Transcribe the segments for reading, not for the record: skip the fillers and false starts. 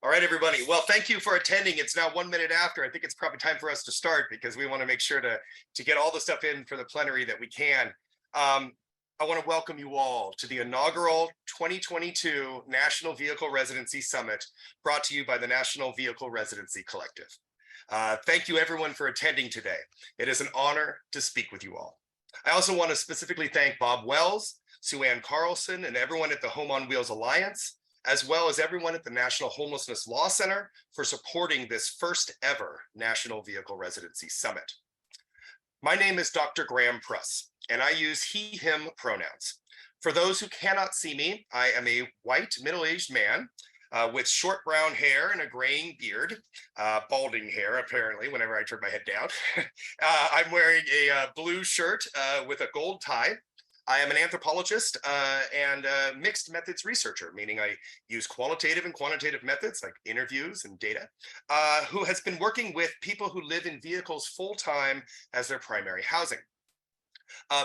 All right, everybody. Well, thank you for attending. It's now 1 minute after. I think it's probably time for us to start because we want to make sure to get all the stuff in for the plenary that we can. I want to welcome you all to the inaugural 2022 National Vehicle Residency Summit brought to you by the National Vehicle Residency Collective. Thank you, everyone, for attending today. It is an honor to speak with you all. I also want to specifically thank Bob Wells, Sue Ann Carlson, and everyone at the Home on Wheels Alliance, as well as everyone at the National Homelessness Law Center for supporting this first ever National Vehicle Residency Summit. My name is Dr. Graham Pruss, and I use he, him pronouns. For those who cannot see me, I am a white middle-aged man with short brown hair and a graying beard, balding hair apparently whenever I turn my head down. I'm wearing a blue shirt with a gold tie. I am an anthropologist and a mixed methods researcher, meaning I use qualitative and quantitative methods like interviews and data, who has been working with people who live in vehicles full-time as their primary housing.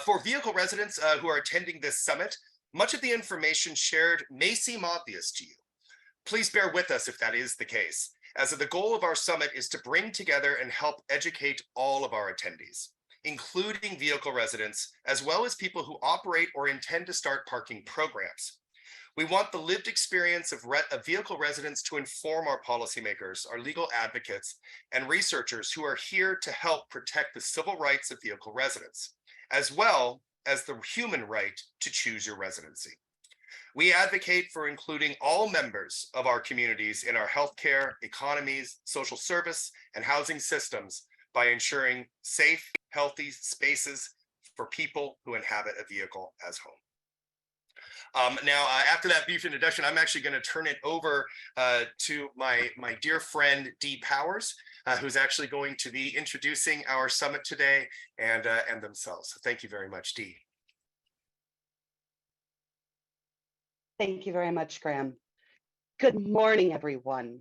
For vehicle residents who are attending this summit, much of the information shared may seem obvious to you. Please bear with us if that is the case, as the goal of our summit is to bring together and help educate all of our attendees, including vehicle residents, as well as people who operate or intend to start parking programs. We want the lived experience of vehicle residents to inform our policymakers, our legal advocates, and researchers who are here to help protect the civil rights of vehicle residents, as well as the human right to choose your residency. We advocate for including all members of our communities in our healthcare, economies, social service, and housing systems by ensuring safe, healthy spaces for people who inhabit a vehicle as home. Now, after that brief introduction, I'm actually going to turn it over to my dear friend, Dee Powers, who's actually going to be introducing our summit today and themselves. So thank you very much, Dee. Thank you very much, Graham. Good morning, everyone.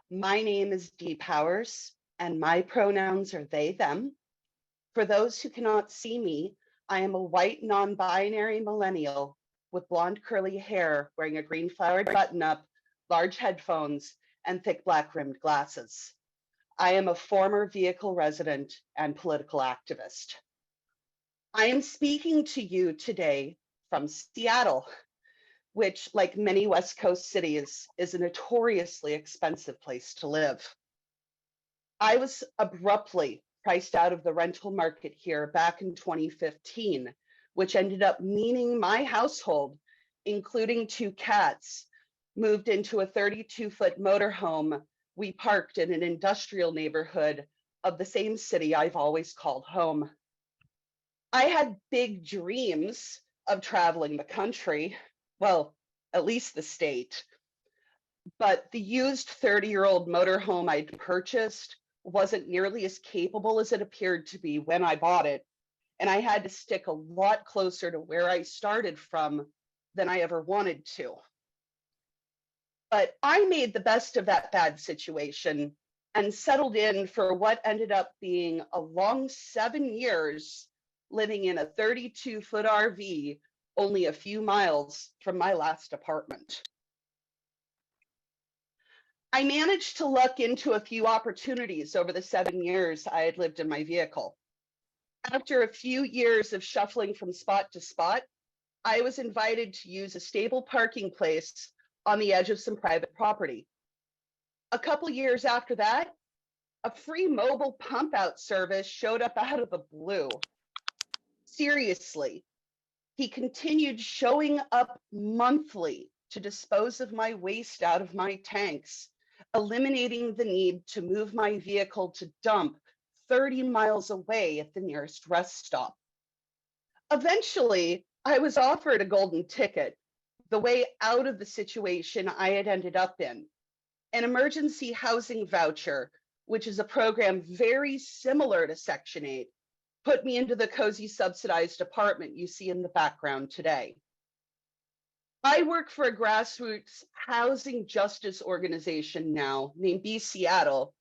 My name is Dee Powers, and my pronouns are they, them. For those who cannot see me, I am a white non-binary millennial with blonde curly hair, wearing a green flowered button-up, large headphones, and thick black rimmed glasses. I am a former vehicle resident and political activist. I am speaking to you today from Seattle, which, like many West Coast cities, is a notoriously expensive place to live. I was abruptly priced out of the rental market here back in 2015, which ended up meaning my household, including 2 cats, moved into a 32-foot motorhome we parked in an industrial neighborhood of the same city I've always called home. I had big dreams of traveling the country, well, at least the state, but the used 30-year-old motorhome I'd purchased wasn't nearly as capable as it appeared to be when I bought it, and I had to stick a lot closer to where I started from than I ever wanted to. But I made the best of that bad situation and settled in for what ended up being a long 7 years living in a 32-foot RV only a few miles from my last apartment. I managed to luck into a few opportunities over the 7 years I had lived in my vehicle. After a few years of shuffling from spot to spot, I was invited to use a stable parking place on the edge of some private property. A couple years after that, a free mobile pump out service showed up out of the blue. Seriously, he continued showing up monthly to dispose of my waste out of my tanks, eliminating the need to move my vehicle to dump 30 miles away at the nearest rest stop. Eventually, I was offered a golden ticket, the way out of the situation I had ended up in, an emergency housing voucher, which is a program very similar to Section 8, put me into the cozy subsidized apartment you see in the background today. I work for a grassroots housing justice organization now named Be Seattle,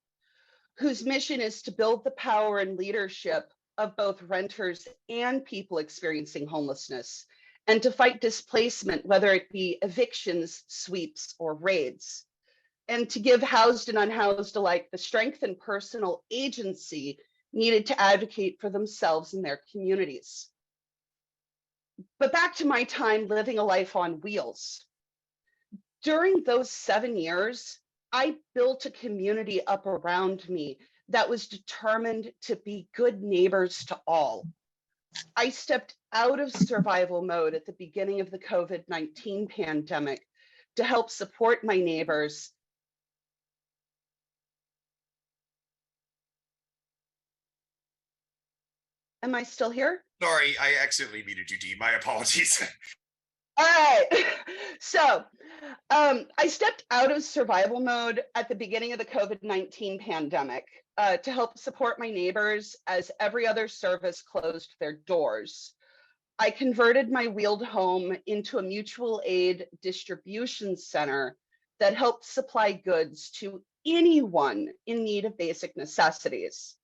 whose mission is to build the power and leadership of both renters and people experiencing homelessness, and to fight displacement, whether it be evictions, sweeps, or raids. and to give housed and unhoused alike the strength and personal agency needed to advocate for themselves and their communities. But back to my time living a life on wheels. During those 7 years, I built a community up around me that was determined to be good neighbors to all. I stepped out of survival mode at the beginning of the COVID-19 pandemic to help support my neighbors. Am I still here? Sorry, I accidentally muted you, Dee. My apologies. All right. So I stepped out of survival mode at the beginning of the COVID-19 pandemic to help support my neighbors as every other service closed their doors. I converted my wheeled home into a mutual aid distribution center that helped supply goods to anyone in need of basic necessities.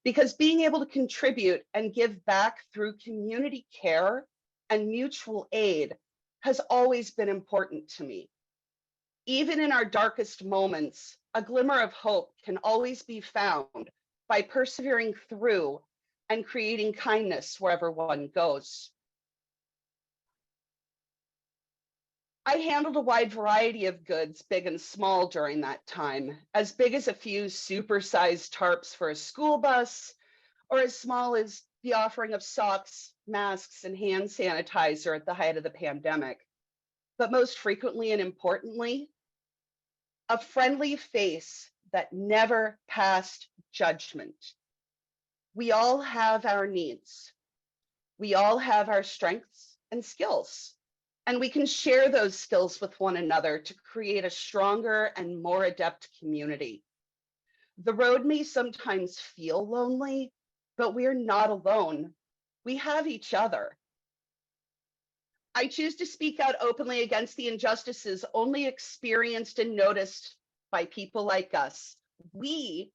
Because being able to contribute and give back through community care and mutual aid has always been important to me. Even in our darkest moments, a glimmer of hope can always be found by persevering through and creating kindness wherever one goes. I handled a wide variety of goods, big and small, during that time, as big as a few supersized tarps for a school bus, or as small as the offering of socks, masks, and hand sanitizer at the height of the pandemic. But most frequently and importantly, a friendly face that never passed judgment. We all have our needs. We all have our strengths and skills, and we can share those skills with one another to create a stronger and more adept community. The road may sometimes feel lonely, but we're not alone. We have each other. I choose to speak out openly against the injustices only experienced and noticed by people like us. We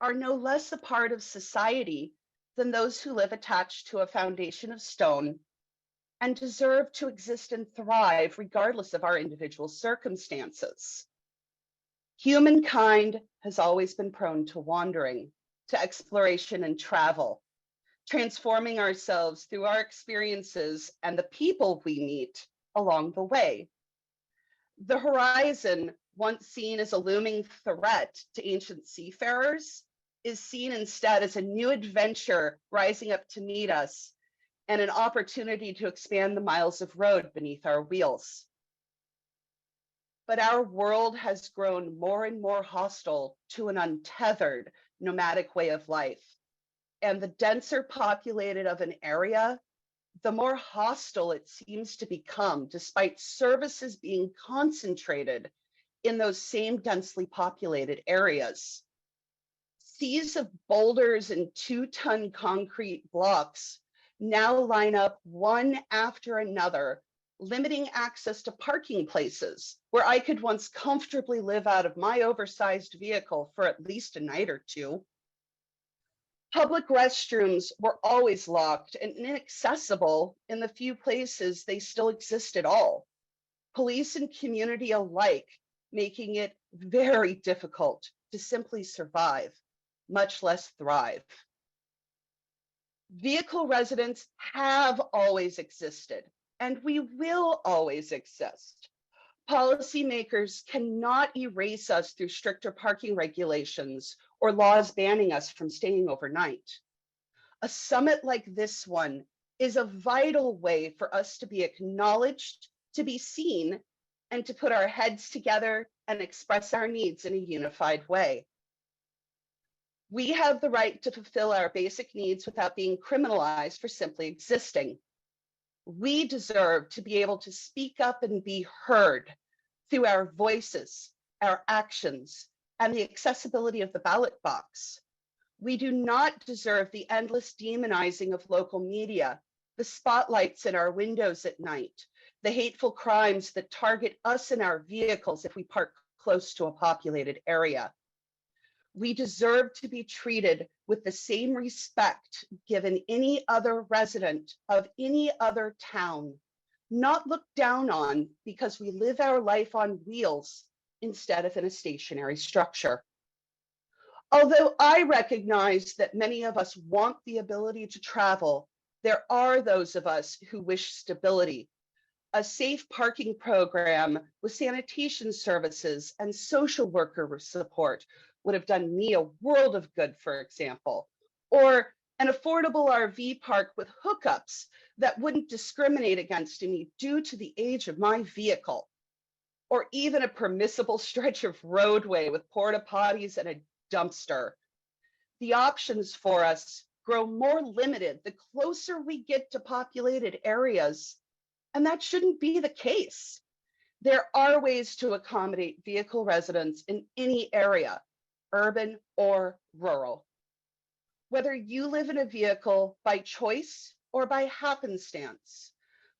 are no less a part of society than those who live attached to a foundation of stone and deserve to exist and thrive regardless of our individual circumstances. Humankind has always been prone to wandering, to exploration and travel, transforming ourselves through our experiences and the people we meet along the way. The horizon, once seen as a looming threat to ancient seafarers, is seen instead as a new adventure rising up to meet us and an opportunity to expand the miles of road beneath our wheels. But our world has grown more and more hostile to an untethered, nomadic way of life. And the denser populated of an area, the more hostile it seems to become, despite services being concentrated in those same densely populated areas. Seas of boulders and 2-ton concrete blocks now line up one after another, limiting access to parking places where I could once comfortably live out of my oversized vehicle for at least a night or two. Public restrooms were always locked and inaccessible in the few places they still exist at all. Police and community alike making it very difficult to simply survive, much less thrive. Vehicle residents have always existed, and we will always exist. Policymakers cannot erase us through stricter parking regulations or laws banning us from staying overnight. A summit like this one is a vital way for us to be acknowledged, to be seen, and to put our heads together and express our needs in a unified way. We have the right to fulfill our basic needs without being criminalized for simply existing. We deserve to be able to speak up and be heard through our voices, our actions, and the accessibility of the ballot box. We do not deserve the endless demonizing of local media, the spotlights in our windows at night, the hateful crimes that target us in our vehicles if we park close to a populated area. We deserve to be treated with the same respect given any other resident of any other town, not looked down on because we live our life on wheels instead of in a stationary structure. Although I recognize that many of us want the ability to travel, there are those of us who wish stability. A safe parking program with sanitation services and social worker support would have done me a world of good, for example. Or an affordable RV park with hookups that wouldn't discriminate against me due to the age of my vehicle. Or even a permissible stretch of roadway with porta potties and a dumpster. The options for us grow more limited the closer we get to populated areas, and that shouldn't be the case. There are ways to accommodate vehicle residents in any area, urban or rural. Whether you live in a vehicle by choice or by happenstance,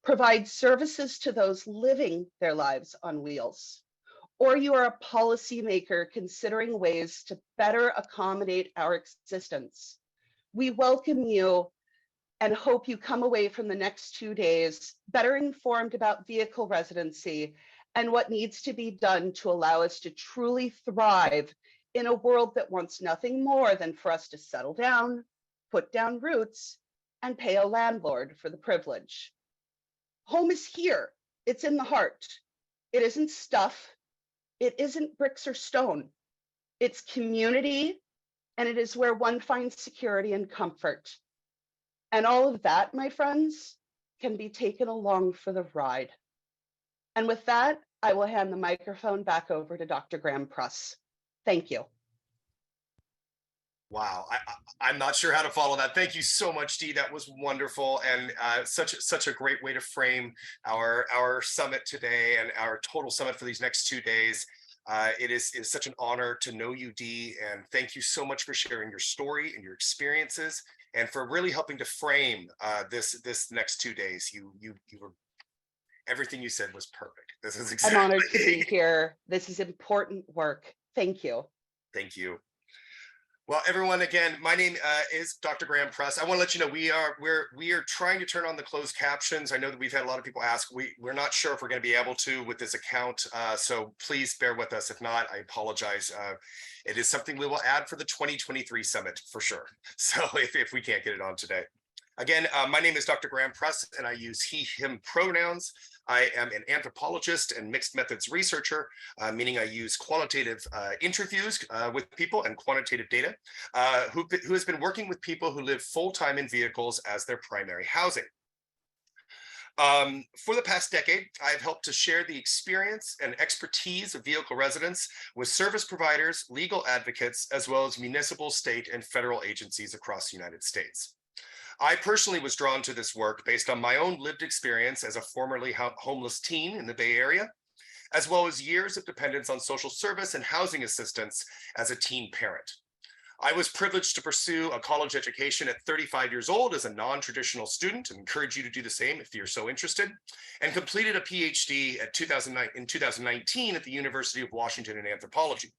provide services to those living their lives on wheels, or you are a policymaker considering ways to better accommodate our existence, we welcome you and hope you come away from the next 2 days better informed about vehicle residency and what needs to be done to allow us to truly thrive in a world that wants nothing more than for us to settle down, put down roots, and pay a landlord for the privilege. Home is here. It's in the heart. It isn't stuff. It isn't bricks or stone. It's community, and it is where one finds security and comfort. And all of that, my friends, can be taken along for the ride. And with that, I will hand the microphone back over to Dr. Graham Pruss. Thank you. Wow, I'm not sure how to follow that. Thank you so much, Dee. That was wonderful, and such a great way to frame our summit today and our total summit for these next 2 days. It is such an honor to know you, Dee, and thank you so much for sharing your story and your experiences, and for really helping to frame this next 2 days. You were, everything you said was perfect. This is exactly. I'm honored to be here. This is important work. Thank you. Thank you. Well, everyone, again, my name is Dr. Graham Pruss. I want to let you know we are trying to turn on the closed captions. I know that we've had a lot of people ask. We're not sure if we're going to be able to with this account, so please bear with us. If not, I apologize. It is something we will add for the 2023 summit for sure. So if we can't get it on today. Again, my name is Dr. Graham Pruss, and I use he, him pronouns. I am an anthropologist and mixed methods researcher, meaning I use qualitative interviews with people and quantitative data, who has been working with people who live full-time in vehicles as their primary housing. For the past decade, I've helped to share the experience and expertise of vehicle residents with service providers, legal advocates, as well as municipal, state, and federal agencies across the United States. I personally was drawn to this work based on my own lived experience as a formerly homeless teen in the Bay Area, as well as years of dependence on social service and housing assistance as a teen parent. I was privileged to pursue a college education at 35 years old as a non-traditional student, and encourage you to do the same if you're so interested, and completed a PhD in 2019 at the University of Washington in anthropology.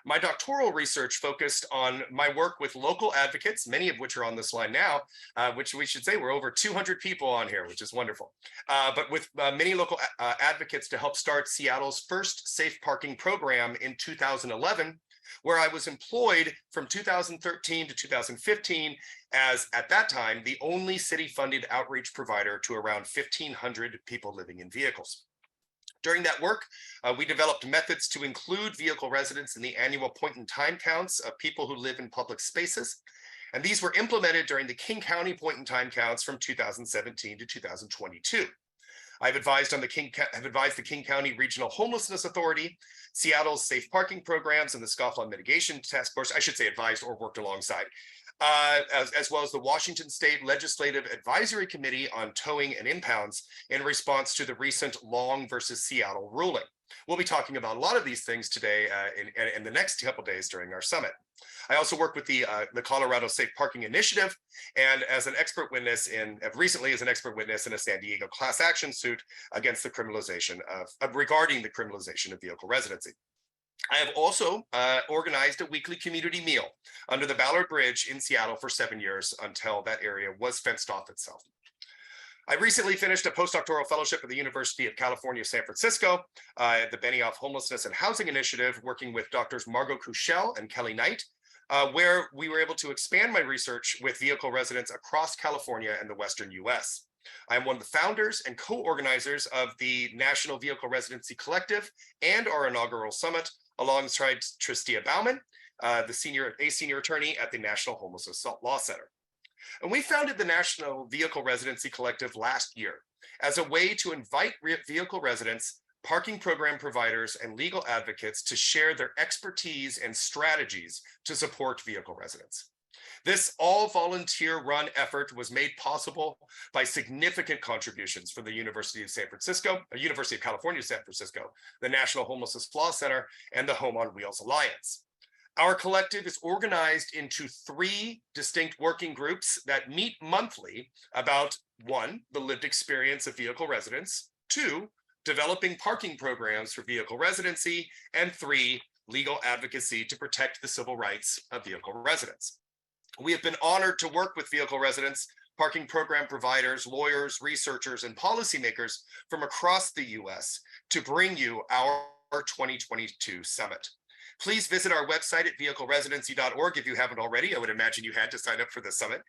My doctoral research focused on my work with local advocates, many of which are on this line now, which we should say we're over 200 people on here, which is wonderful. But with many local advocates to help start Seattle's first safe parking program in 2011, where I was employed from 2013 to 2015 as, at that time, the only city-funded outreach provider to around 1,500 people living in vehicles. During that work, we developed methods to include vehicle residents in the annual point-in-time counts of people who live in public spaces. And these were implemented during the King County point-in-time counts from 2017 to 2022. I've advised the King County Regional Homelessness Authority, Seattle's safe parking programs, and the Scofflaw Mitigation Task Force. I should say advised or worked alongside. As well as the Washington State Legislative Advisory Committee on Towing and Impounds in response to the recent Long versus Seattle ruling. We'll be talking about a lot of these things today in the next couple days during our summit. I also work with the Colorado Safe Parking Initiative, and as an expert witness recently as an expert witness in a San Diego class action suit against the criminalization regarding the criminalization of vehicle residency. I have also organized a weekly community meal under the Ballard Bridge in Seattle for 7 years until that area was fenced off itself. I recently finished a postdoctoral fellowship at the University of California, San Francisco, at the Benioff Homelessness and Housing Initiative, working with doctors Margot Cushell and Kelly Knight, where we were able to expand my research with vehicle residents across California and the Western US. I'm one of the founders and co-organizers of the National Vehicle Residency Collective and our inaugural summit, alongside Tristia Bauman, a senior attorney at the National Homelessness Law Center. And we founded the National Vehicle Residency Collective last year as a way to invite vehicle residents, parking program providers, and legal advocates to share their expertise and strategies to support vehicle residents. This all-volunteer run effort was made possible by significant contributions from the University of California, San Francisco, the National Homelessness Law Center, and the Home on Wheels Alliance. Our collective is organized into 3 distinct working groups that meet monthly about 1, the lived experience of vehicle residents, 2, developing parking programs for vehicle residency, and 3, legal advocacy to protect the civil rights of vehicle residents. We have been honored to work with vehicle residents, parking program providers, lawyers, researchers, and policymakers from across the US to bring you our 2022 summit. Please visit our website at vehicleresidency.org if you haven't already. I would imagine you had to sign up for the summit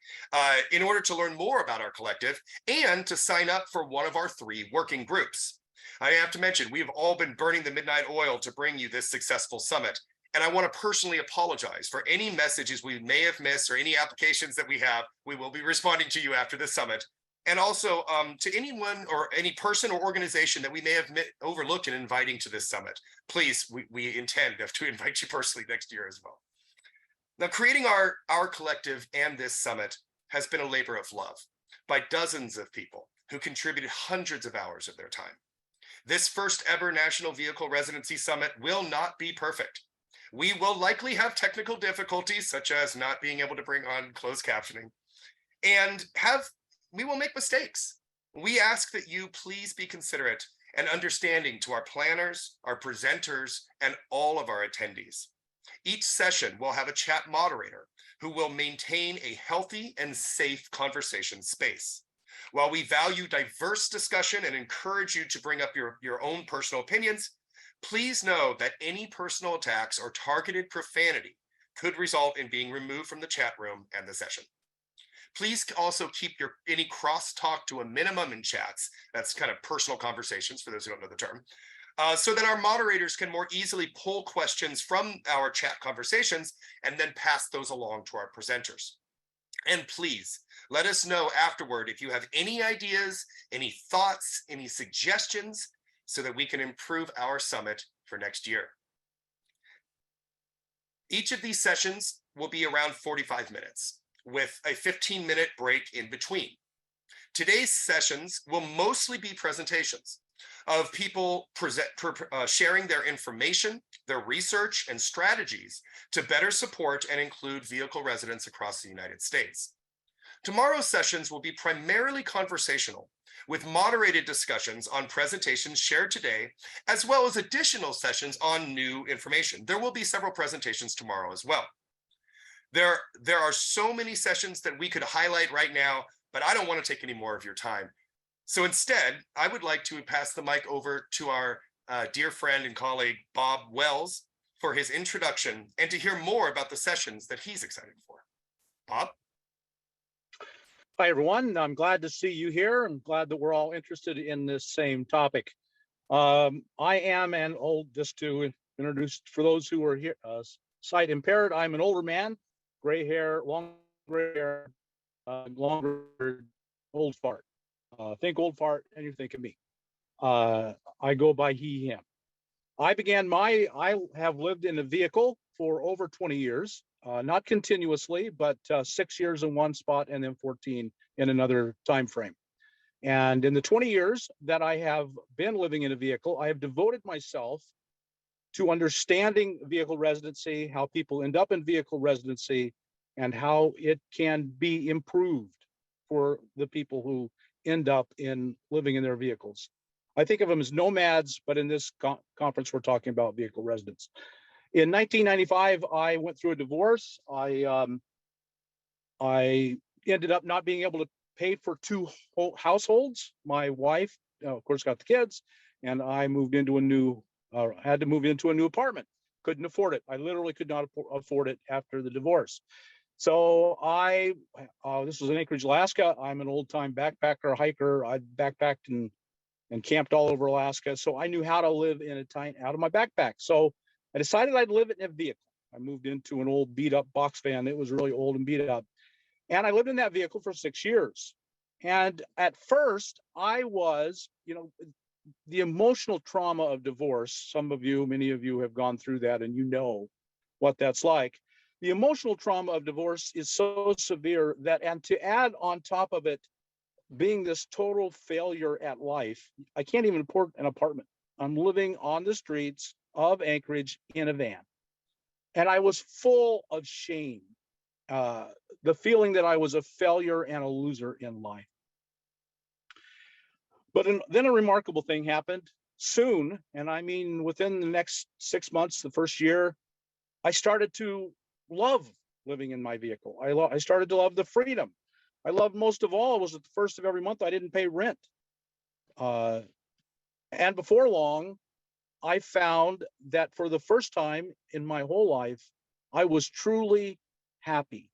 in order to learn more about our collective and to sign up for one of our 3 working groups. I have to mention, we have all been burning the midnight oil to bring you this successful summit. And I want to personally apologize for any messages we may have missed or any applications that we have. We will be responding to you after the summit. And also to anyone or any person or organization that we may have overlooked in inviting to this summit. Please, we intend to invite you personally next year as well. Now, creating our collective and this summit has been a labor of love by dozens of people who contributed hundreds of hours of their time. This first ever National Vehicle Residency Summit will not be perfect. We will likely have technical difficulties, such as not being able to bring on closed captioning, and we will make mistakes. We ask that you please be considerate and understanding to our planners, our presenters, and all of our attendees. Each session will have a chat moderator who will maintain a healthy and safe conversation space. While we value diverse discussion and encourage you to bring up your own personal opinions, please know that any personal attacks or targeted profanity could result in being removed from the chat room and the session. Please also keep any crosstalk to a minimum in chats. That's kind of personal conversations for those who don't know the term, so that our moderators can more easily pull questions from our chat conversations and then pass those along to our presenters. And please let us know afterward if you have any ideas, any thoughts, any suggestions, so that we can improve our summit for next year. Each of these sessions will be around 45 minutes with a 15-minute break in between. Today's sessions will mostly be presentations of people sharing their information, their research, and strategies to better support and include vehicle residents across the United States. Tomorrow's sessions will be primarily conversational, with moderated discussions on presentations shared today, as well as additional sessions on new information. There will be several presentations tomorrow as well. There are so many sessions that we could highlight right now, but I don't want to take any more of your time. So instead, I would like to pass the mic over to our dear friend and colleague, Bob Wells, for his introduction and to hear more about the sessions that he's excited for. Bob? Hi, everyone. I'm glad to see you here. I'm glad that we're all interested in this same topic. I am just to introduce, for those who are here, sight impaired, I'm an older man, gray hair, long gray hair, longer old fart. Think old fart and you're thinking me. I go by he, him. I have lived in a vehicle for over 20 years. Not continuously, but 6 years in one spot and then 14 in another time frame. And in the 20 years that I have been living in a vehicle, I have devoted myself to understanding vehicle residency, how people end up in vehicle residency, and how it can be improved for the people who end up in living in their vehicles. I think of them as nomads, but in this conference, we're talking about vehicle residents. In 1995, I went through a divorce. I ended up not being able to paid for two households. My wife, of course, got the kids, and I moved into had to move into a new apartment. Couldn't afford it. I literally could not afford it after the divorce. So this was in Anchorage, Alaska. I'm an old time backpacker, hiker. I backpacked and camped all over Alaska. So I knew how to live in a tiny, out of my backpack. So I decided I'd live in a vehicle. I moved into an old beat up box van. It was really old and beat up. And I lived in that vehicle for 6 years. And at first I was, the emotional trauma of divorce. Many of you have gone through that, and you know what that's like. The emotional trauma of divorce is so severe that, and to add on top of it, being this total failure at life, I can't even afford an apartment. I'm living on the streets of Anchorage in a van. And I was full of shame, the feeling that I was a failure and a loser in life. But then a remarkable thing happened soon. And I mean, within the next 6 months, the first year, I started to love living in my vehicle. I started to love the freedom. I loved most of all was at the first of every month, I didn't pay rent. And before long, I found that for the first time in my whole life, I was truly happy.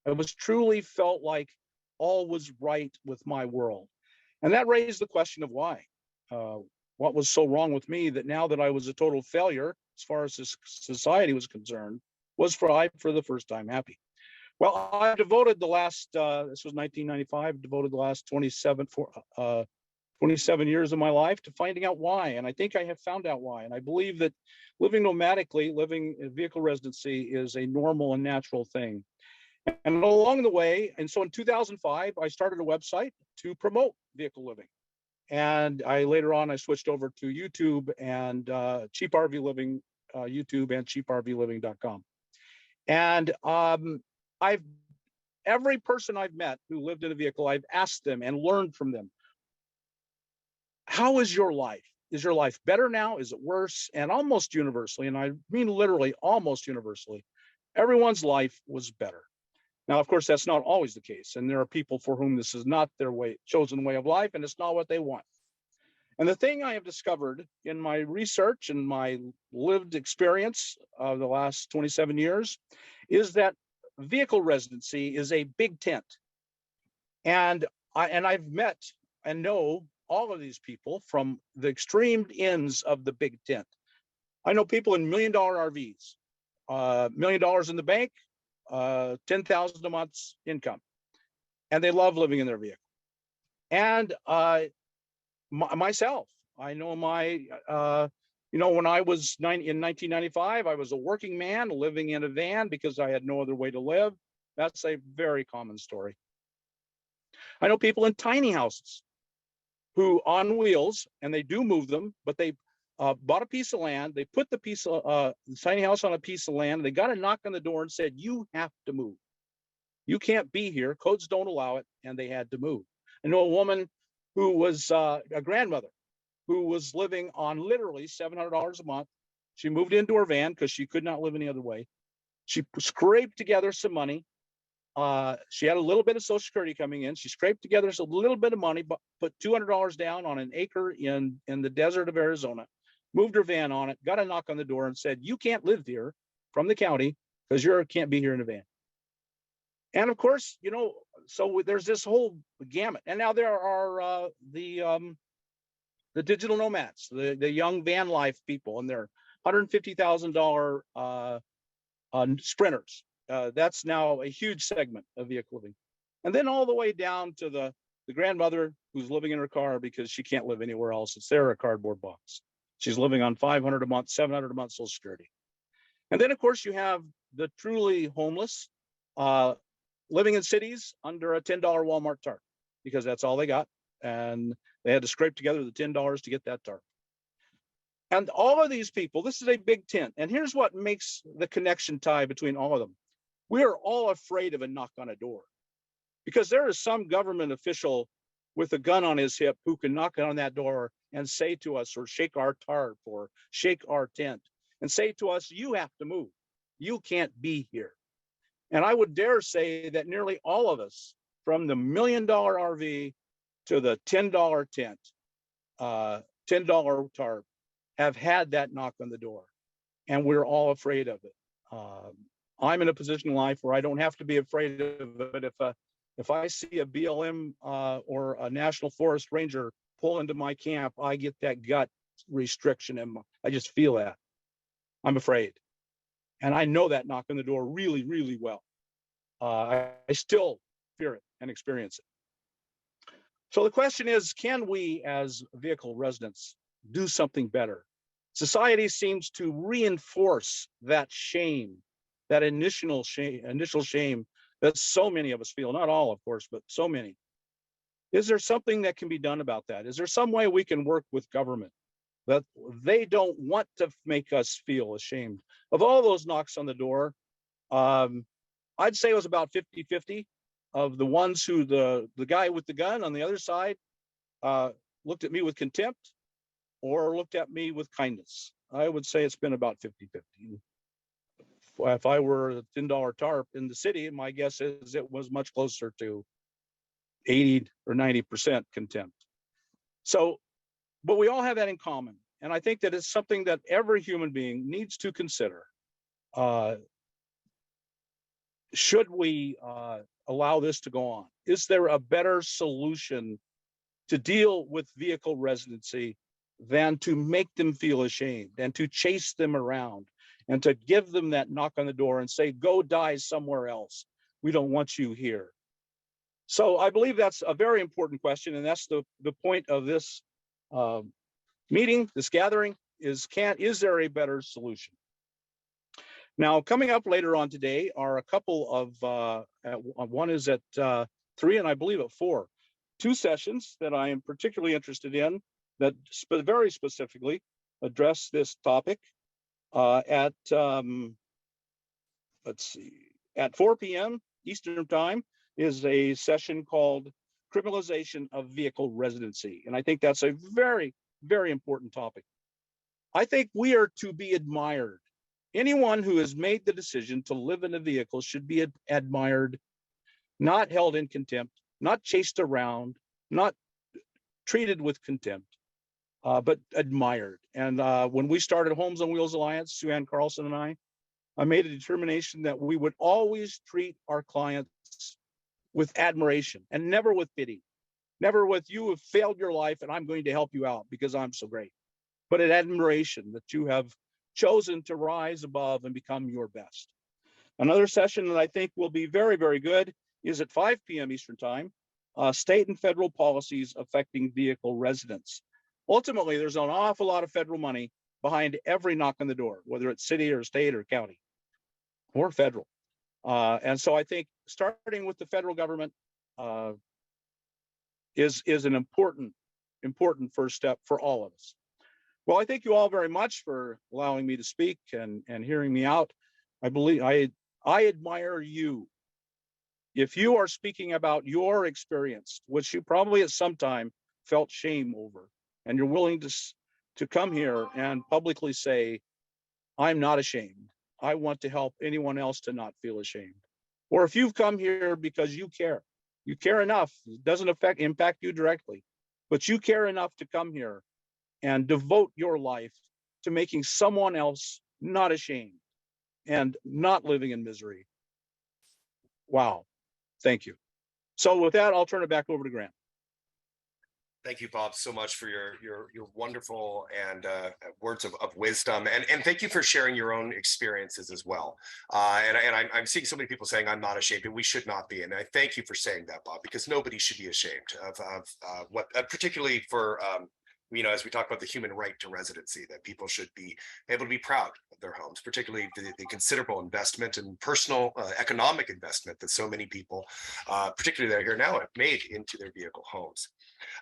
I was truly felt like all was right with my world. And that raised the question of why. What was so wrong with me that now that I was a total failure, as far as this society was concerned, was for the first time happy. Well, I devoted the last, this was 1995, devoted the last 27 years of my life to finding out why. And I think I have found out why. And I believe that living nomadically, living in vehicle residency is a normal and natural thing. And along the way, and so in 2005, I started a website to promote vehicle living. And later on, I switched over to YouTube and Cheap RV Living, YouTube and cheaprvliving.com. And every person I've met who lived in a vehicle, I've asked them and learned from them, how is your life? Is your life better now? Is it worse? And almost universally, and I mean literally almost universally, everyone's life was better. Now, of course, that's not always the case. And there are people for whom this is not their chosen way of life, and it's not what they want. And the thing I have discovered in my research and my lived experience of the last 27 years is that vehicle residency is a big tent. And I've met and know all of these people from the extreme ends of the big tent. I know people in $1 million RVs, $1 million in the bank, $10,000 a month's income, and they love living in their vehicle. And myself, I know when I was in 1995, I was a working man living in a van because I had no other way to live. That's a very common story. I know people in tiny houses who on wheels, and they do move them, but they bought a piece of land. They put the tiny house on a piece of land. They got a knock on the door and said, "You have to move. You can't be here. Codes don't allow it." And they had to move. I know a woman who was a grandmother who was living on literally $700 a month. She moved into her van because she could not live any other way. She scraped together some money. She had a little bit of Social Security coming in. She scraped together a little bit of money, but put $200 down on an acre in the desert of Arizona, moved her van on it, got a knock on the door and said, "You can't live here," from the county, because you can't be here in a van. And of course, so there's this whole gamut. And now there are the digital nomads, the young van life people, and they're $150,000 sprinters. That's now a huge segment of vehicle living. And then all the way down to the grandmother who's living in her car because she can't live anywhere else. It's there, a cardboard box. She's living on $500 a month, $700 a month Social Security. And then, of course, you have the truly homeless living in cities under a $10 Walmart tarp because that's all they got. And they had to scrape together the $10 to get that tarp. And all of these people, this is a big tent. And here's what makes the connection tie between all of them. We are all afraid of a knock on a door because there is some government official with a gun on his hip who can knock on that door and say to us, or shake our tarp or shake our tent and say to us, "You have to move. You can't be here." And I would dare say that nearly all of us from the $1 million RV to the $10 tent, $10 tarp, have had that knock on the door, and we're all afraid of it. I'm in a position in life where I don't have to be afraid of it. If I see a BLM or a National Forest Ranger pull into my camp, I get that gut restriction, and I just feel that. I'm afraid, and I know that knock on the door really, really well. I still fear it and experience it. So the question is, can we as vehicle residents do something better? Society seems to reinforce that shame, that initial shame that so many of us feel, not all, of course, but so many. Is there something that can be done about that? Is there some way we can work with government that they don't want to make us feel ashamed? Of all those knocks on the door, I'd say it was about 50-50 of the ones who the guy with the gun on the other side looked at me with contempt or looked at me with kindness. I would say it's been about 50-50. If I were a $10 tarp in the city, my guess is it was much closer to 80 or 90% contempt. So, but we all have that in common. And I think that it's something that every human being needs to consider. Should we allow this to go on? Is there a better solution to deal with vehicle residency than to make them feel ashamed and to chase them around and to give them that knock on the door and say, go die somewhere else. We don't want you here. So I believe that's a very important question. And that's the point of this meeting, this gathering, is there a better solution? Now, coming up later on today are a couple of, one is at 3 and I believe at 4, 2 sessions that I am particularly interested in that very specifically address this topic. At, let's see, at 4 p.m. Eastern time is a session called Criminalization of Vehicle Residency. And I think that's a very, very important topic. I think we are to be admired. Anyone who has made the decision to live in a vehicle should be admired, not held in contempt, not chased around, not treated with contempt, but admired. And when we started Homes on Wheels Alliance, Sue Ann Carlson and I made a determination that we would always treat our clients with admiration and never with pity, never with you have failed your life and I'm going to help you out because I'm so great, but an admiration that you have chosen to rise above and become your best. Another session that I think will be very, very good is at 5 p.m. Eastern time, state and federal policies affecting vehicle residents. Ultimately, there's an awful lot of federal money behind every knock on the door, whether it's city or state or county or federal. And so I think starting with the federal government is an important first step for all of us. Well, I thank you all very much for allowing me to speak and hearing me out. I believe I admire you. If you are speaking about your experience, which you probably at some time felt shame over, and you're willing to come here and publicly say, I'm not ashamed. I want to help anyone else to not feel ashamed. Or if you've come here because you care enough, it doesn't impact you directly, but you care enough to come here and devote your life to making someone else not ashamed and not living in misery. Wow, thank you. So with that, I'll turn it back over to Graham. Thank you, Bob, so much for your wonderful and words of wisdom, and thank you for sharing your own experiences as well. And I'm seeing so many people saying I'm not ashamed, and we should not be. And I thank you for saying that, Bob, because nobody should be ashamed of what, particularly for as we talk about the human right to residency, that people should be able to be proud of their homes, particularly the considerable investment and personal economic investment that so many people, particularly that are here now, have made into their vehicle homes.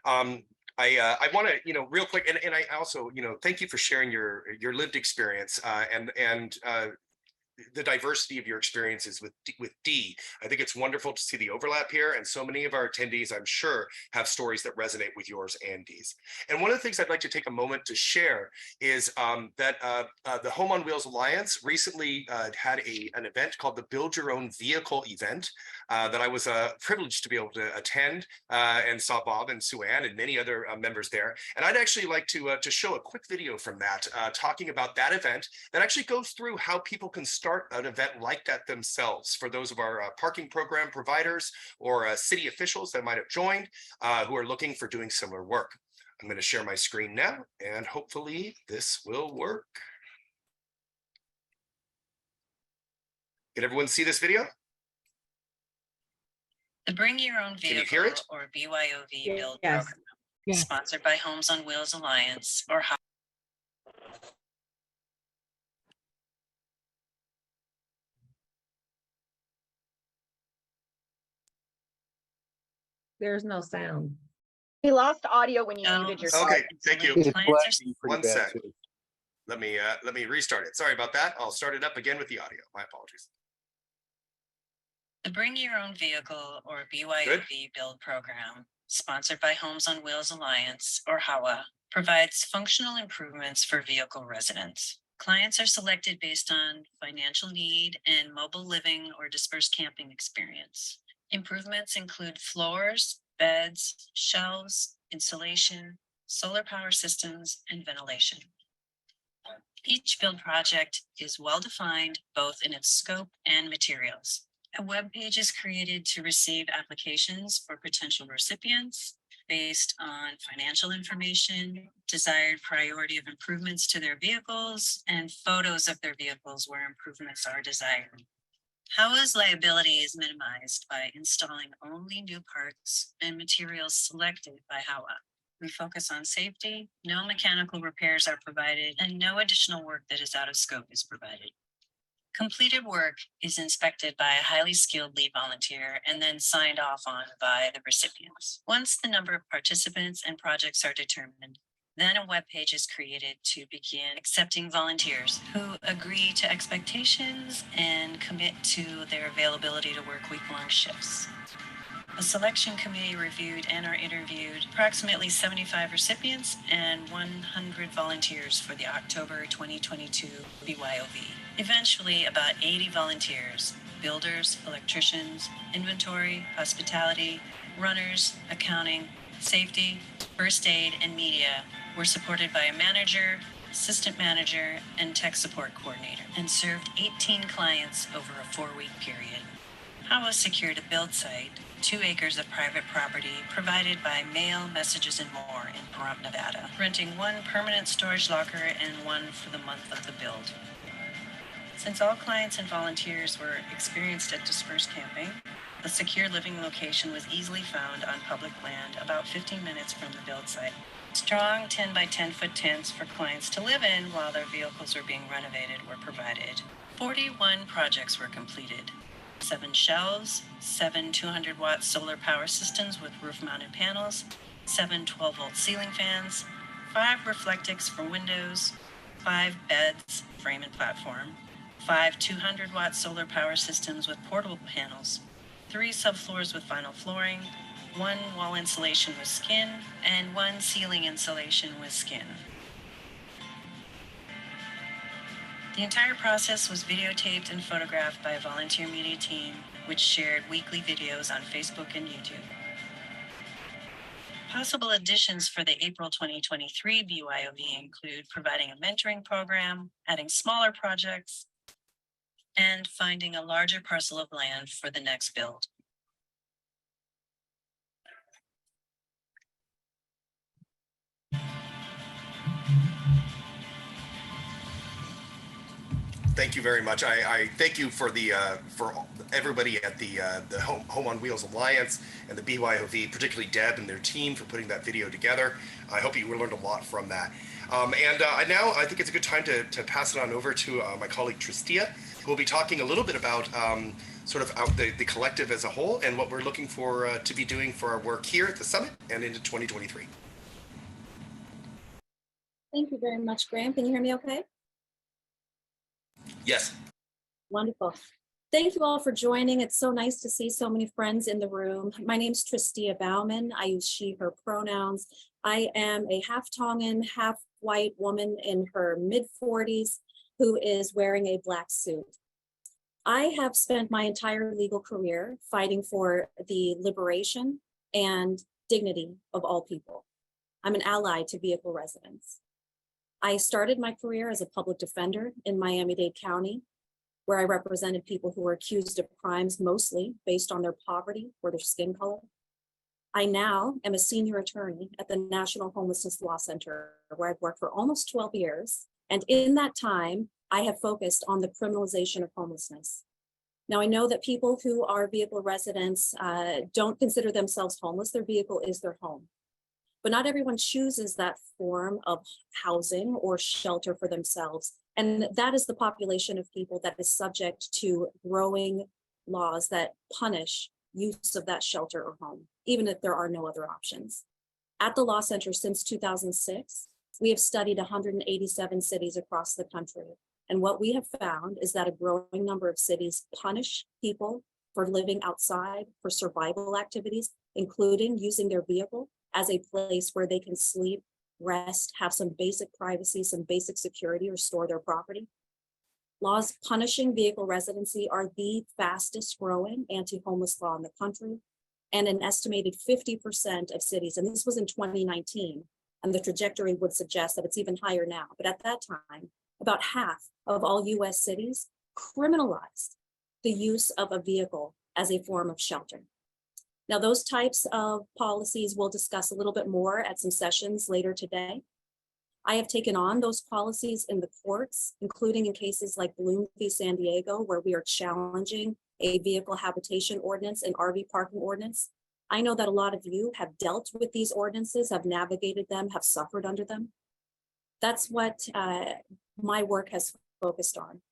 I want to, real quick, and I also, thank you for sharing your lived experience and the diversity of your experiences with Dee. I think it's wonderful to see the overlap here, and so many of our attendees, I'm sure, have stories that resonate with yours and Dee's. And one of the things I'd like to take a moment to share is that the Home on Wheels Alliance recently had an event called the Build Your Own Vehicle event that I was privileged to be able to attend, and saw Bob and Sue Ann and many other members there. And I'd actually like to show a quick video from that, talking about that event that actually goes through how people can start an event like that themselves, for those of our parking program providers or city officials that might have joined who are looking for doing similar work. I'm going to share my screen now, and hopefully this will work. Can everyone see this video? The Bring Your Own Can you Vehicle hear it? or BYOV build Yes. program, Yes. sponsored by Homes on Wheels Alliance or how. There's no sound. We lost audio when you Oh, muted yourself. Okay, thank you. Clients are One sec. Let me restart it. Sorry about that. I'll start it up again with the audio. My apologies. The Bring Your Own Vehicle or BYOV build program, sponsored by Homes on Wheels Alliance or HAWA, provides functional improvements for vehicle residents. Clients are selected based on financial need and mobile living or dispersed camping experience. Improvements include floors, beds, shelves, insulation, solar power systems, and ventilation. Each build project is well-defined both in its scope and materials. A web page is created to receive applications for potential recipients based on financial information, desired priority of improvements to their vehicles, and photos of their vehicles where improvements are desired. HAWA's liability is minimized by installing only new parts and materials selected by HAWA. We focus on safety, no mechanical repairs are provided, and no additional work that is out of scope is provided. Completed work is inspected by a highly skilled lead volunteer and then signed off on by the recipients. Once the number of participants and projects are determined, then a web page is created to begin accepting volunteers who agree to expectations and commit to their availability to work week-long shifts. A selection committee reviewed and or interviewed approximately 75 recipients and 100 volunteers for the October 2022 BYOV. Eventually, about 80 volunteers, builders, electricians, inventory, hospitality, runners, accounting, safety, first aid, and media were supported by a manager, assistant manager, and tech support coordinator, and served 18 clients over a 4-week period. HAWA secured a build site, 2 acres of private property provided by mail, messages, and more in Pahrump, Nevada, renting 1 permanent storage locker and 1 for the month of the build. Since all clients and volunteers were experienced at dispersed camping, a secure living location was easily found on public land about 15 minutes from the build site. Strong 10 by 10 foot tents for clients to live in while their vehicles were being renovated were provided. 41 projects were completed. 7 shelves, 7 200-watt solar power systems with roof-mounted panels, 7 12-volt ceiling fans, 5 Reflectix for windows, 5 beds, frame and platform, 5 200-watt solar power systems with portable panels, 3 subfloors with vinyl flooring, 1 wall insulation with skin, and 1 ceiling insulation with skin. The entire process was videotaped and photographed by a volunteer media team, which shared weekly videos on Facebook and YouTube. Possible additions for the April 2023 BYOV include providing a mentoring program, adding smaller projects, and finding a larger parcel of land for the next build. Thank you very much. I thank you for everybody at the Home on Wheels Alliance and the BYOV, particularly Deb and their team for putting that video together. I hope you learned a lot from that. Now I think it's a good time to pass it on over to my colleague Tristia, who will be talking a little bit about the collective as a whole and what we're looking for to be doing for our work here at the summit and into 2023. Thank you very much, Graham. Can you hear me okay? Yes. Wonderful. Thank you all for joining. It's so nice to see so many friends in the room. My name's Tristia Bauman. I use she, her pronouns. I am a half Tongan, half white woman in her mid-40s who is wearing a black suit. I have spent my entire legal career fighting for the liberation and dignity of all people. I'm an ally to vehicle residents. I started my career as a public defender in Miami-Dade County, where I represented people who were accused of crimes mostly based on their poverty or their skin color. I now am a senior attorney at the National Homelessness Law Center, where I've worked for almost 12 years. And in that time, I have focused on the criminalization of homelessness. Now, I know that people who are vehicle residents don't consider themselves homeless. Their vehicle is their home. But not everyone chooses that form of housing or shelter for themselves. And that is the population of people that is subject to growing laws that punish use of that shelter or home, even if there are no other options. At the Law Center since 2006, we have studied 187 cities across the country. And what we have found is that a growing number of cities punish people for living outside for survival activities, including using their vehicle as a place where they can sleep, rest, have some basic privacy, some basic security, or store their property. Laws punishing vehicle residency are the fastest growing anti-homeless law in the country, and an estimated 50% of cities, and this was in 2019, and the trajectory would suggest that it's even higher now, but at that time, about half of all US cities criminalized the use of a vehicle as a form of shelter. Now, those types of policies we'll discuss a little bit more at some sessions later today. I have taken on those policies in the courts, including in cases like Bloom v. San Diego, where we are challenging a vehicle habitation ordinance and RV parking ordinance. I know that a lot of you have dealt with these ordinances, have navigated them, have suffered under them. That's what my work has focused on.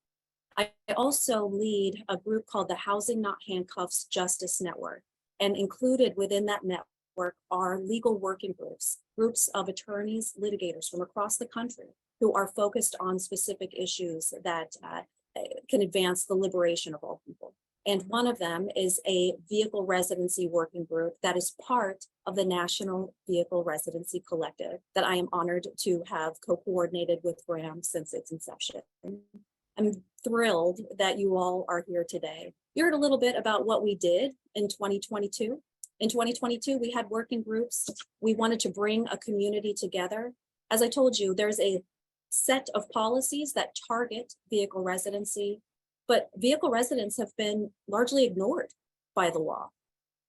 I also lead a group called the Housing Not Handcuffs Justice Network. And included within that network are legal working groups, groups of attorneys, litigators from across the country who are focused on specific issues that can advance the liberation of all people. And one of them is a vehicle residency working group that is part of the National Vehicle Residency Collective that I am honored to have co-coordinated with Graham since its inception. I'm thrilled that you all are here today. You heard a little bit about what we did in 2022. In 2022, we had working groups. We wanted to bring a community together. As I told you, there's a set of policies that target vehicle residency, but vehicle residents have been largely ignored by the law.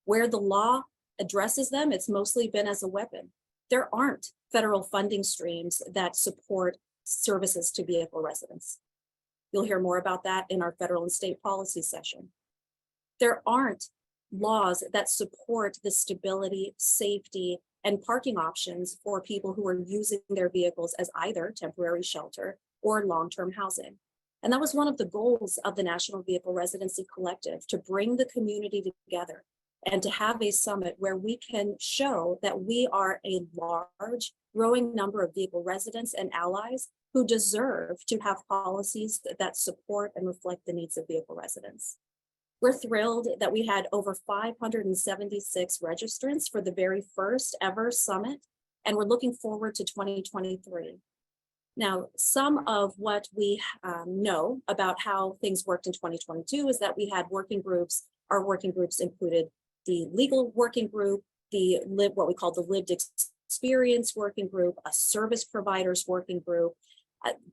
Where the law addresses them, it's mostly been as a weapon. There aren't federal funding streams that support services to vehicle residents. You'll hear more about that in our federal and state policy session. There aren't laws that support the stability, safety, and parking options for people who are using their vehicles as either temporary shelter or long-term housing. And that was one of the goals of the National Vehicle Residency Collective, to bring the community together and to have a summit where we can show that we are a large, growing number of vehicle residents and allies who deserve to have policies that support and reflect the needs of vehicle residents. We're thrilled that we had over 576 registrants for the very first ever summit, and we're looking forward to 2023. Now, some of what we know about how things worked in 2022 is that we had working groups. Our working groups included the legal working group, what we call the lived experience working group, a service providers working group.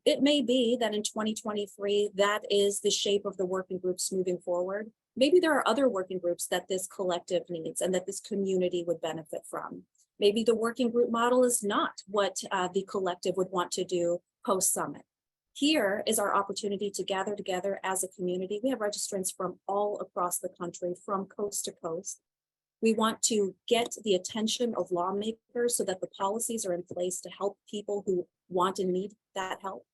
It may be that in 2023, that is the shape of the working groups moving forward. Maybe there are other working groups that this collective needs and that this community would benefit from. Maybe the working group model is not what the collective would want to do post-summit. Here is our opportunity to gather together as a community. We have registrants from all across the country, from coast to coast. We want to get the attention of lawmakers so that the policies are in place to help people who want and need that help.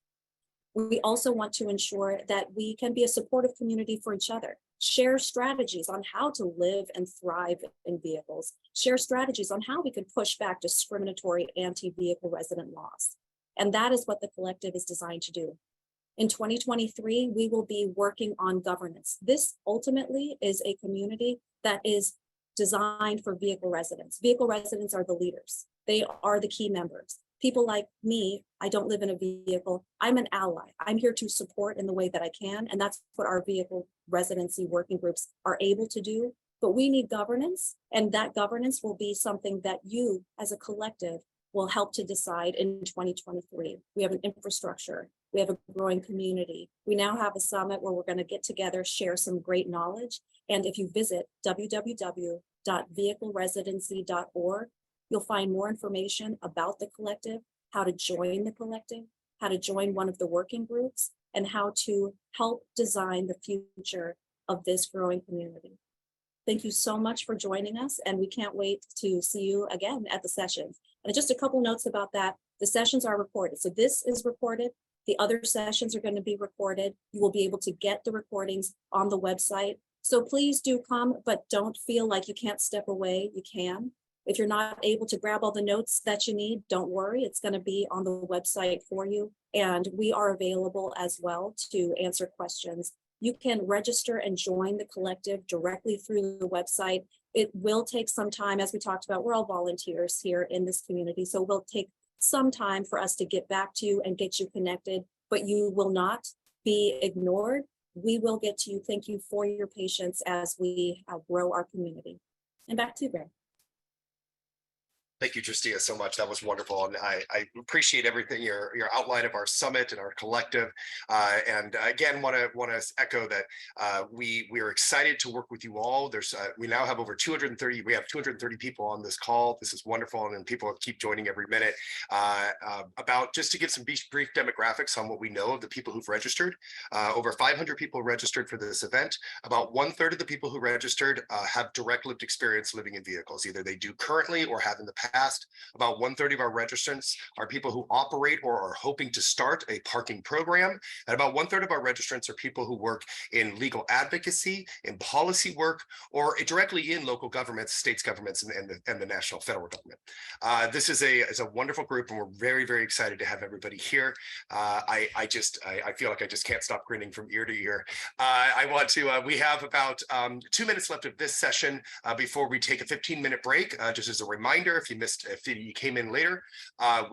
We also want to ensure that we can be a supportive community for each other, share strategies on how to live and thrive in vehicles, share strategies on how we can push back discriminatory anti-vehicle resident laws. And that is what the collective is designed to do. In 2023, we will be working on governance. This ultimately is a community that is designed for vehicle residents. Vehicle residents are the leaders. They are the key members. People like me, I don't live in a vehicle. I'm an ally. I'm here to support in the way that I can. And that's what our vehicle residency working groups are able to do. But we need governance, and that governance will be something that you as a collective will help to decide in 2023. We have an infrastructure. We have a growing community. We now have a summit where we're going to get together, share some great knowledge. And if you visit www.vehicleresidency.org, you'll find more information about the collective, how to join the collective, how to join one of the working groups, and how to help design the future of this growing community. Thank you so much for joining us, and we can't wait to see you again at the sessions. And just a couple notes about that. The sessions are recorded. So this is recorded. The other sessions are going to be recorded. You will be able to get the recordings on the website. So please do come, but don't feel like you can't step away. You can. If you're not able to grab all the notes that you need, don't worry. It's going to be on the website for you. And we are available as well to answer questions. You can register and join the collective directly through the website. It will take some time, as we talked about. We're all volunteers here in this community, so it will take some time for us to get back to you and get you connected, but you will not be ignored. We will get to you. Thank you for your patience as we grow our community. And back to you, Graham. Thank you, Tristia, so much. That was wonderful. And I appreciate everything, your outline of our summit and our collective. And again, want to echo that we are excited to work with you all. We now have over 230, we have 230 people on this call. This is wonderful. And people keep joining every minute. Just to give some brief demographics on what we know of the people who've registered. Over 500 people registered for this event. About 1/3 of the people who registered have direct lived experience living in vehicles. Either they do currently or have in the past. About 1/3 of our registrants are people who operate or are hoping to start a parking program. And about 1/3 of our registrants are people who work in legal advocacy, in policy work, or directly in local governments, states governments, and the national federal government. This is a wonderful group, and we're very, very excited to have everybody here. I feel like I just can't stop grinning from ear to ear. We have about 2 minutes left of this session before we take a 15-minute break. Just as a reminder, if you came in later,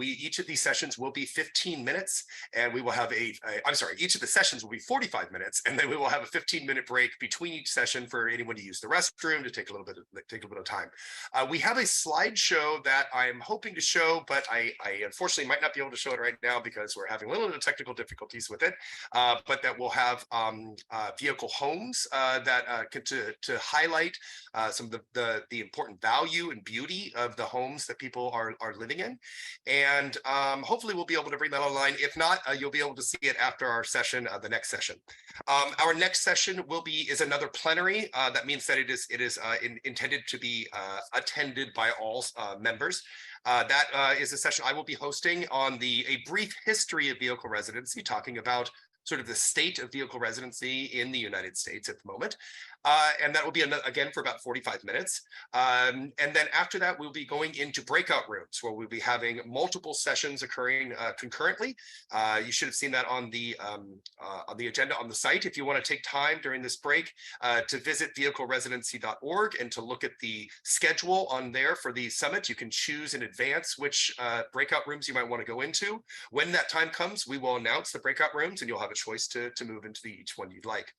each of these sessions will be 15 minutes, and we will have each of the sessions will be 45 minutes, and then we will have a 15-minute break between each session for anyone to use the restroom, to take a little bit of time. We have a slideshow that I'm hoping to show, but I unfortunately might not be able to show it right now because we're having a little bit of technical difficulties with it. But that will have vehicle homes to highlight some of the important value and beauty of the homes that people are living in, and hopefully we'll be able to bring that online. If not, you'll be able to see it after our session, the next session. Our next session is another plenary. That means that it is intended to be attended by all members. That is a session I will be hosting on a brief history of vehicle residency, talking about sort of the state of vehicle residency in the United States at the moment. And that will be, again, for about 45 minutes. And then after that, we'll be going into breakout rooms where we'll be having multiple sessions occurring concurrently. You should have seen that on the agenda on the site. If you want to take time during this break to visit vehicleresidency.org and to look at the schedule on there for the summit, you can choose in advance which breakout rooms you might want to go into. When that time comes, we will announce the breakout rooms, and you'll have a choice to move into each one you'd like.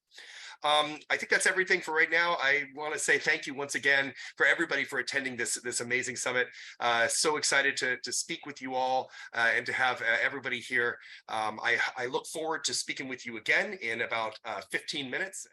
I think that's everything for right now. I want to say thank you once again for everybody for attending this amazing summit. So excited to speak with you all and to have everybody here. I look forward to speaking with you again in about 15 minutes.